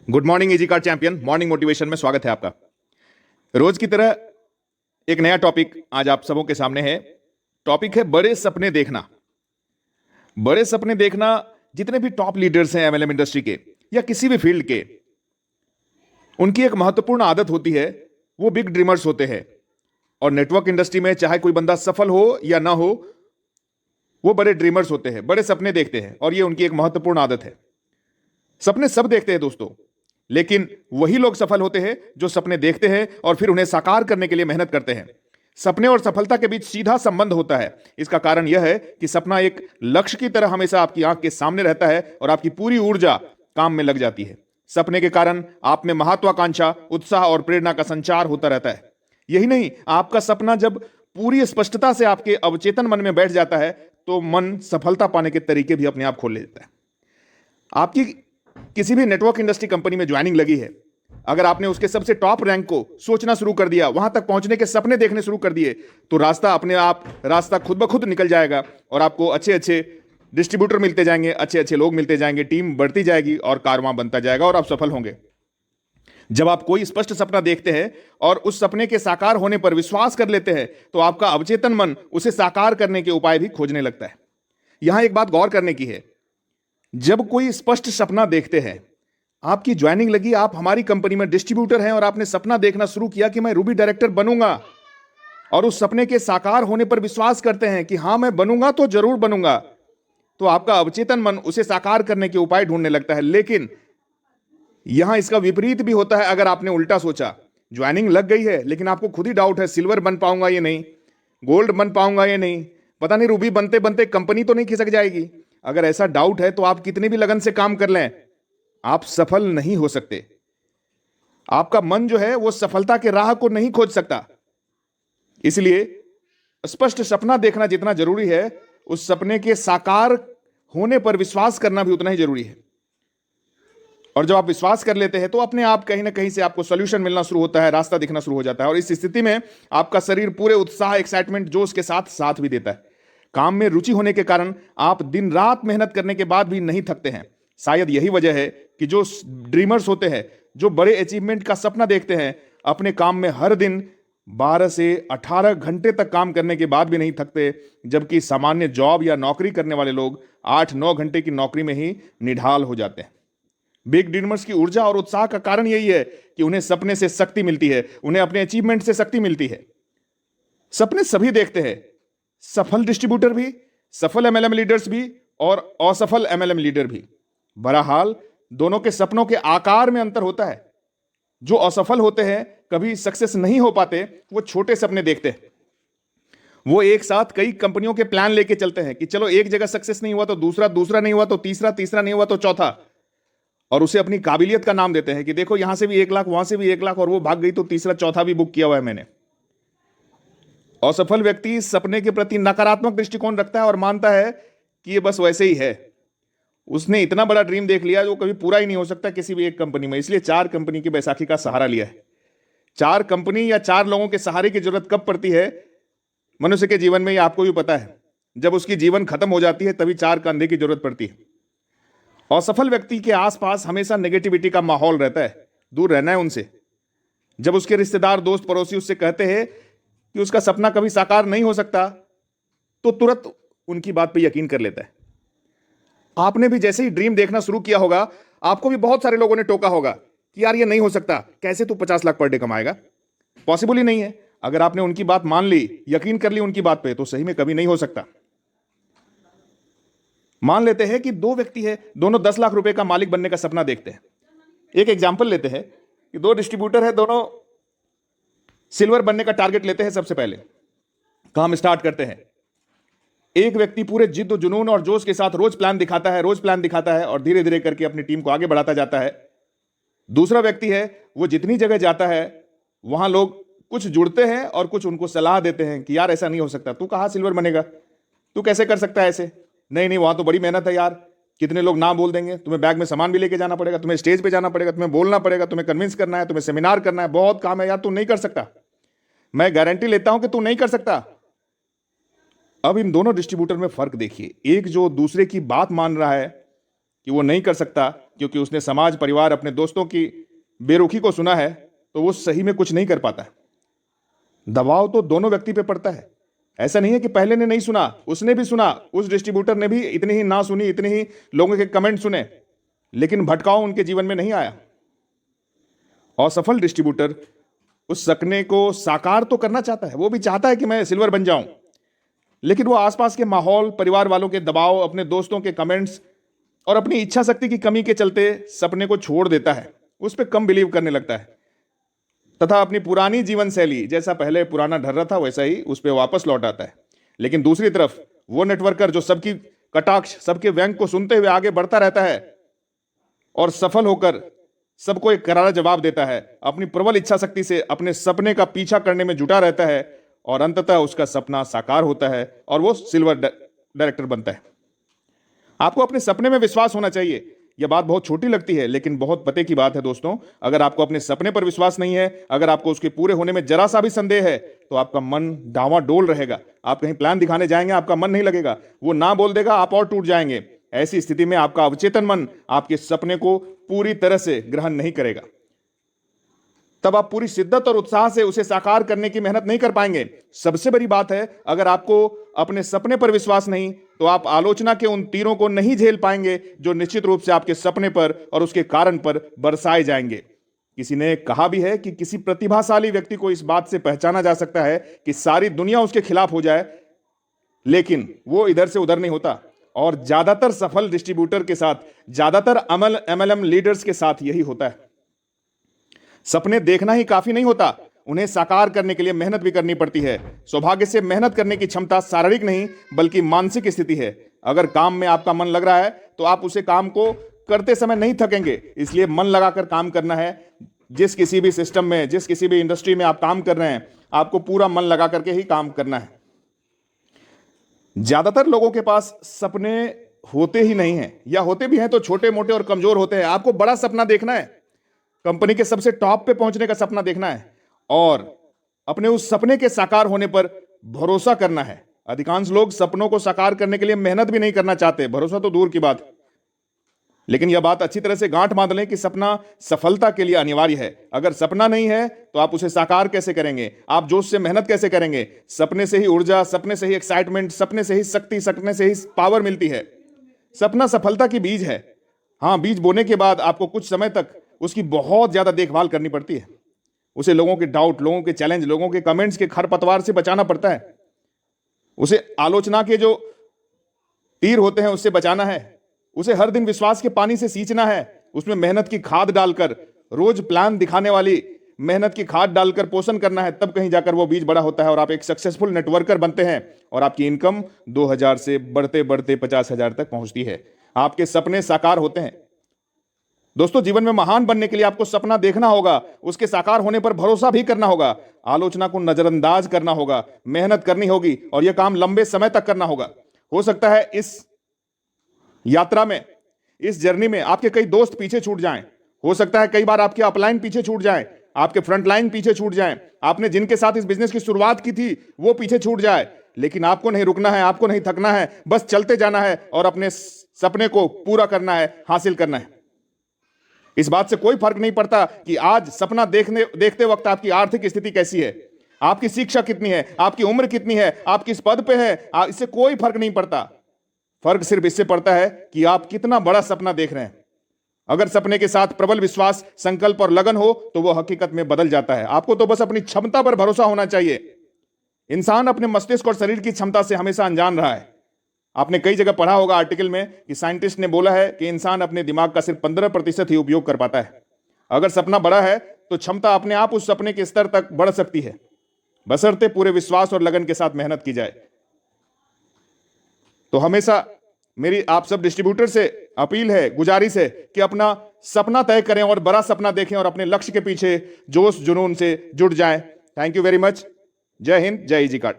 Good morning easy card champion morning motivation में स्वागत है आपका। रोज की तरह एक नया टॉपिक आज आप सबों के सामने है। टॉपिक है बड़े सपने देखना। बड़े सपने देखना जितने भी टॉप लीडर्स हैं एमएलएम इंडस्ट्री के या किसी भी फील्ड के, उनकी एक महत्वपूर्ण आदत होती है, वो बिग ड्रीमर्स होते हैं। और नेटवर्क इंडस्ट्री में चाहे कोई बंदा सफल हो या ना हो, वो बड़े ड्रीमर्स होते हैं, बड़े सपने देखते हैं और ये उनकी एक महत्वपूर्ण आदत है। सपने सब देखते हैं दोस्तों, लेकिन वही लोग सफल होते हैं जो सपने देखते हैं और फिर उन्हें साकार करने के लिए मेहनत करते हैं। सपने और सफलता के बीच सीधा संबंध होता है। इसका कारण यह है कि सपना एक लक्ष्य की तरह हमेशा आपकी आंख के सामने रहता है और आपकी पूरी ऊर्जा काम में लग जाती है। सपने के कारण आप में महत्वाकांक्षा, उत्साह और प्रेरणा का संचार होता रहता है। यही नहीं, आपका सपना जब पूरी स्पष्टता से आपके अवचेतन मन में बैठ जाता है तो मन सफलता पाने के तरीके भी अपने आप खोल लेता है। आपकी किसी भी नेटवर्क इंडस्ट्री कंपनी में ज्वाइनिंग लगी है, अगर आपने उसके सबसे टॉप रैंक को सोचना शुरू कर दिया, वहां तक पहुंचने के सपने देखने शुरू कर दिए, तो रास्ता खुद ब खुद निकल जाएगा और आपको अच्छे अच्छे डिस्ट्रीब्यूटर मिलते जाएंगे, अच्छे अच्छे लोग मिलते जाएंगे, टीम बढ़ती जाएगी और कारवां बनता जाएगा और आप सफल होंगे। जब आप कोई स्पष्ट सपना देखते हैं और उस सपने के साकार होने पर विश्वास कर लेते हैं, तो आपका अवचेतन मन उसे साकार करने के उपाय भी खोजने लगता है। यहां एक बात गौर करने की है, जब कोई स्पष्ट सपना देखते हैं, आपकी ज्वाइनिंग लगी, आप हमारी कंपनी में डिस्ट्रीब्यूटर हैं और आपने सपना देखना शुरू किया कि मैं रूबी डायरेक्टर बनूंगा, और उस सपने के साकार होने पर विश्वास करते हैं कि हां मैं बनूंगा तो जरूर बनूंगा, तो आपका अवचेतन मन उसे साकार करने के उपाय ढूंढने लगता है। लेकिन यहां इसका विपरीत भी होता है। अगर आपने उल्टा सोचा, ज्वाइनिंग लग गई है लेकिन आपको खुद ही डाउट है, सिल्वर बन पाऊंगा या नहीं, गोल्ड बन पाऊंगा या नहीं, पता नहीं रूबी बनते बनते कंपनी तो नहीं खिसक जाएगी। अगर ऐसा डाउट है तो आप कितने भी लगन से काम कर लें, आप सफल नहीं हो सकते। आपका मन जो है वो सफलता के राह को नहीं खोज सकता। इसलिए स्पष्ट सपना देखना जितना जरूरी है, उस सपने के साकार होने पर विश्वास करना भी उतना ही जरूरी है। और जब आप विश्वास कर लेते हैं तो अपने आप कहीं ना कहीं से आपको सॉल्यूशन मिलना शुरू होता है, रास्ता दिखना शुरू हो जाता है। और इस स्थिति में आपका शरीर पूरे उत्साह, एक्साइटमेंट, जोश के साथ साथ भी देता है। काम में रुचि होने के कारण आप दिन रात मेहनत करने के बाद भी नहीं थकते हैं। शायद यही वजह है कि जो ड्रीमर्स होते हैं, जो बड़े अचीवमेंट का सपना देखते हैं, अपने काम में हर दिन 12 से 18 घंटे तक काम करने के बाद भी नहीं थकते, जबकि सामान्य जॉब या नौकरी करने वाले लोग 8-9 घंटे की नौकरी में ही निढाल हो जाते हैं। बिग ड्रीमर्स की ऊर्जा और उत्साह का कारण यही है कि उन्हें सपने से शक्ति मिलती है, उन्हें अपने अचीवमेंट से शक्ति मिलती है। सपने सभी देखते हैं, सफल डिस्ट्रीब्यूटर भी, सफल एमएलएम लीडर्स भी और असफल एमएलएम लीडर भी। बहरहाल दोनों के सपनों के आकार में अंतर होता है। जो असफल होते हैं, कभी सक्सेस नहीं हो पाते, वो छोटे सपने देखते हैं। वो एक साथ कई कंपनियों के प्लान लेके चलते हैं कि चलो एक जगह सक्सेस नहीं हुआ तो दूसरा, दूसरा नहीं हुआ तो तीसरा, तीसरा नहीं हुआ तो चौथा, और उसे अपनी काबिलियत का नाम देते हैं कि देखो यहां से भी 1 लाख, वहां से भी 1 लाख, और वो भाग गई तो तीसरा चौथा भी बुक किया हुआ है मैंने। असफल व्यक्ति सपने के प्रति नकारात्मक दृष्टिकोण रखता है और मानता है कि ये बस वैसे ही है। उसने इतना बड़ा ड्रीम देख लिया जो कभी पूरा ही नहीं हो सकता किसी भी एक कंपनी में, इसलिए 4 कंपनी की बैसाखी का सहारा लिया है। 4 कंपनी या 4 लोगों के सहारे की जरूरत कब पड़ती है मनुष्य के जीवन में, ये आपको भी पता है। जब उसकी जीवन खत्म हो जाती है तभी 4 कंधे की जरूरत पड़ती है। असफल व्यक्ति के आसपास हमेशा नेगेटिविटी का माहौल रहता है, दूर रहना है उनसे। जब उसके रिश्तेदार, दोस्त, पड़ोसी उससे कहते हैं कि उसका सपना कभी साकार नहीं हो सकता, तो तुरंत उनकी बात पे यकीन कर लेता है। आपने भी जैसे ही ड्रीम देखना शुरू किया होगा, आपको भी बहुत सारे लोगों ने टोका होगा कि यार ये नहीं हो सकता, कैसे तू 50 लाख पर डे कमाएगा, पॉसिबल ही नहीं है। अगर आपने उनकी बात मान ली, यकीन कर ली उनकी बात पे, तो सही में कभी नहीं हो सकता। मान लेते हैं कि 2 व्यक्ति है, दोनों 10 लाख रुपए का मालिक बनने का सपना देखते हैं। एक एग्जाम्पल लेते हैं कि 2 डिस्ट्रीब्यूटर है, दोनों सिल्वर बनने का टारगेट लेते हैं। सबसे पहले काम स्टार्ट करते हैं। एक व्यक्ति पूरे जिद्द, जुनून और जोश के साथ रोज प्लान दिखाता है और धीरे धीरे करके अपनी टीम को आगे बढ़ाता जाता है। दूसरा व्यक्ति है, वो जितनी जगह जाता है वहां लोग कुछ जुड़ते हैं और कुछ उनको सलाह देते हैं कि यार ऐसा नहीं हो सकता, तू कहां सिल्वर बनेगा, तू कैसे कर सकता है ऐसे, नहीं वहां तो बड़ी मेहनत है यार, कितने लोग ना बोल देंगे, तुम्हें बैग में सामान भी लेके जाना पड़ेगा, तुम्हें स्टेज पे जाना पड़ेगा, तुम्हें बोलना पड़ेगा, तुम्हें कन्विंस करना है, तुम्हें सेमिनार करना है, बहुत काम है यार, तू नहीं कर सकता, मैं गारंटी लेता हूं कि तू नहीं कर सकता। अब इन दोनों डिस्ट्रीब्यूटर में फर्क देखिए। एक जो दूसरे की बात मान रहा है कि वो नहीं कर सकता क्योंकि उसने समाज, परिवार, अपने दोस्तों की बेरुखी को सुना है, तो वो सही में कुछ नहीं कर पाता है। दबाव तो दोनों व्यक्ति पे पड़ता है। ऐसा नहीं है कि पहले ने नहीं सुना, उसने भी सुना, उस डिस्ट्रीब्यूटर ने भी इतनी ही ना सुनी, इतने ही लोगों के कमेंट सुने, लेकिन भटकाव उनके जीवन में नहीं आया। असफल डिस्ट्रीब्यूटर उस सपने को साकार तो करना चाहता है, वो भी चाहता है कि मैं सिल्वर बन जाऊं, लेकिन वो आसपास के माहौल, परिवार वालों के दबाव, अपने दोस्तों के कमेंट्स और अपनी इच्छा शक्ति की कमी के चलते सपने को छोड़ देता है, उस पर कम बिलीव करने लगता है तथा अपनी पुरानी जीवन शैली, जैसा पहले पुराना ढर रहा था वैसा ही उस पर वापस लौट आता है। लेकिन दूसरी तरफ वो नेटवर्कर जो सबकी कटाक्ष, सबके व्यंग को सुनते हुए आगे बढ़ता रहता है और सफल होकर सबको एक करारा जवाब देता है, अपनी प्रबल इच्छा शक्ति से अपने सपने का पीछा करने में जुटा रहता है और अंततः उसका सपना साकार होता है और वो सिल्वर डायरेक्टर बनता है। आपको अपने सपने में विश्वास होना चाहिए। यह बात बहुत छोटी लगती है, लेकिन बहुत पते की बात है दोस्तों। अगर आपको अपने सपने पर विश्वास नहीं है, अगर आपको उसके पूरे होने में जरा सा भी संदेह है, तो आपका मन डावाडोल रहेगा। आप कहीं प्लान दिखाने जाएंगे, आपका मन नहीं लगेगा, वो ना बोल देगा, आप और टूट जाएंगे। ऐसी स्थिति में आपका अवचेतन मन आपके सपने को पूरी तरह से ग्रहण नहीं करेगा। तब आप पूरी शिद्दत और उत्साह से उसे साकार करने की मेहनत नहीं कर पाएंगे। सबसे बड़ी बात है, अगर आपको अपने सपने पर विश्वास नहीं, तो आप आलोचना के उन तीरों को नहीं झेल पाएंगे जो निश्चित रूप से आपके सपने पर और उसके कारण पर बरसाए जाएंगे। किसी ने कहा भी है कि किसी प्रतिभाशाली व्यक्ति को इस बात से पहचाना जा सकता है कि सारी दुनिया उसके खिलाफ हो जाए, लेकिन वो इधर से उधर नहीं होता। और ज्यादातर सफल डिस्ट्रीब्यूटर के साथ, ज्यादातर MLM लीडर्स के साथ यही होता है। सपने देखना ही काफी नहीं होता, उन्हें साकार करने के लिए मेहनत भी करनी पड़ती है। सौभाग्य से मेहनत करने की क्षमता शारीरिक नहीं बल्कि मानसिक स्थिति है। अगर काम में आपका मन लग रहा है तो आप उसे काम को करते समय नहीं थकेंगे। इसलिए मन लगाकर काम करना है। जिस किसी भी सिस्टम में, जिस किसी भी इंडस्ट्री में आप काम कर रहे हैं, आपको पूरा मन लगा करके ही काम करना है। ज्यादातर लोगों के पास सपने होते ही नहीं हैं, या होते भी हैं तो छोटे मोटे और कमजोर होते हैं। आपको बड़ा सपना देखना है, कंपनी के सबसे टॉप पे पहुंचने का सपना देखना है और अपने उस सपने के साकार होने पर भरोसा करना है। अधिकांश लोग सपनों को साकार करने के लिए मेहनत भी नहीं करना चाहते, भरोसा तो दूर की बात। लेकिन यह बात अच्छी तरह से गांठ बांध लें कि सपना सफलता के लिए अनिवार्य है। अगर सपना नहीं है तो आप उसे साकार कैसे करेंगे? आप जोश से मेहनत कैसे करेंगे? सपने से ही ऊर्जा, सपने से ही एक्साइटमेंट, सपने से ही शक्ति, सपने से ही पावर मिलती है। सपना सफलता की बीज है। हाँ, बीज बोने के बाद आपको कुछ समय तक उसकी बहुत ज्यादा देखभाल करनी पड़ती है। उसे लोगों के डाउट, लोगों के चैलेंज, लोगों के कमेंट्स के खरपतवार से बचाना पड़ता है। उसे आलोचना के जो तीर होते हैं उससे बचाना है। उसे हर दिन विश्वास के पानी से सींचना है। उसमें मेहनत की खाद डालकर, रोज प्लान दिखाने वाली मेहनत की खाद डालकर पोषण करना है। तब कहीं जाकर वो बीज बड़ा होता है और आप एक सक्सेसफुल नेटवर्कर बनते हैं और आपकी इनकम 2000 से बढ़ते बढ़ते 50,000 तक पहुंचती है। आपके सपने साकार होते हैं। दोस्तों, जीवन में महान बनने के लिए आपको सपना देखना होगा, उसके साकार होने पर भरोसा भी करना होगा, आलोचना को नजरअंदाज करना होगा, मेहनत करनी होगी और यह काम लंबे समय तक करना होगा। हो सकता है इस यात्रा में, इस जर्नी में आपके कई दोस्त पीछे छूट जाएं। हो सकता है कई बार आपके अपलाइन पीछे छूट जाएं, आपके फ्रंटलाइन पीछे छूट जाएं, आपने जिनके साथ इस बिजनेस की शुरुआत की थी वो पीछे छूट जाए। लेकिन आपको नहीं रुकना है, आपको नहीं थकना है, बस चलते जाना है और अपने सपने को पूरा करना है, हासिल करना है। इस बात से कोई फर्क नहीं पड़ता कि आज सपना देखते वक्त आपकी आर्थिक स्थिति कैसी है, आपकी शिक्षा कितनी है, आपकी उम्र कितनी है, आप किस पद पे हैं, इससे कोई फर्क नहीं पड़ता। फर्क सिर्फ इससे पड़ता है कि आप कितना बड़ा सपना देख रहे हैं। अगर सपने के साथ प्रबल विश्वास, संकल्प और लगन हो तो वह हकीकत में बदल जाता है। आपको तो बस अपनी क्षमता पर भरोसा होना चाहिए। इंसान अपने मस्तिष्क और शरीर की क्षमता से हमेशा अनजान रहा है। आपने कई जगह पढ़ा होगा आर्टिकल में कि साइंटिस्ट ने बोला है कि इंसान अपने दिमाग का सिर्फ 15% ही उपयोग कर पाता है। अगर सपना बड़ा है तो क्षमता अपने आप उस सपने के स्तर तक बढ़ सकती है, बशर्ते पूरे विश्वास और लगन के साथ मेहनत की जाए। तो हमेशा मेरी आप सब डिस्ट्रीब्यूटर से अपील है, गुजारिश है कि अपना सपना तय करें और बड़ा सपना देखें और अपने लक्ष्य के पीछे जोश जुनून से जुट जाएं। Thank you very much. जय हिंद, जय इजी कार्ड।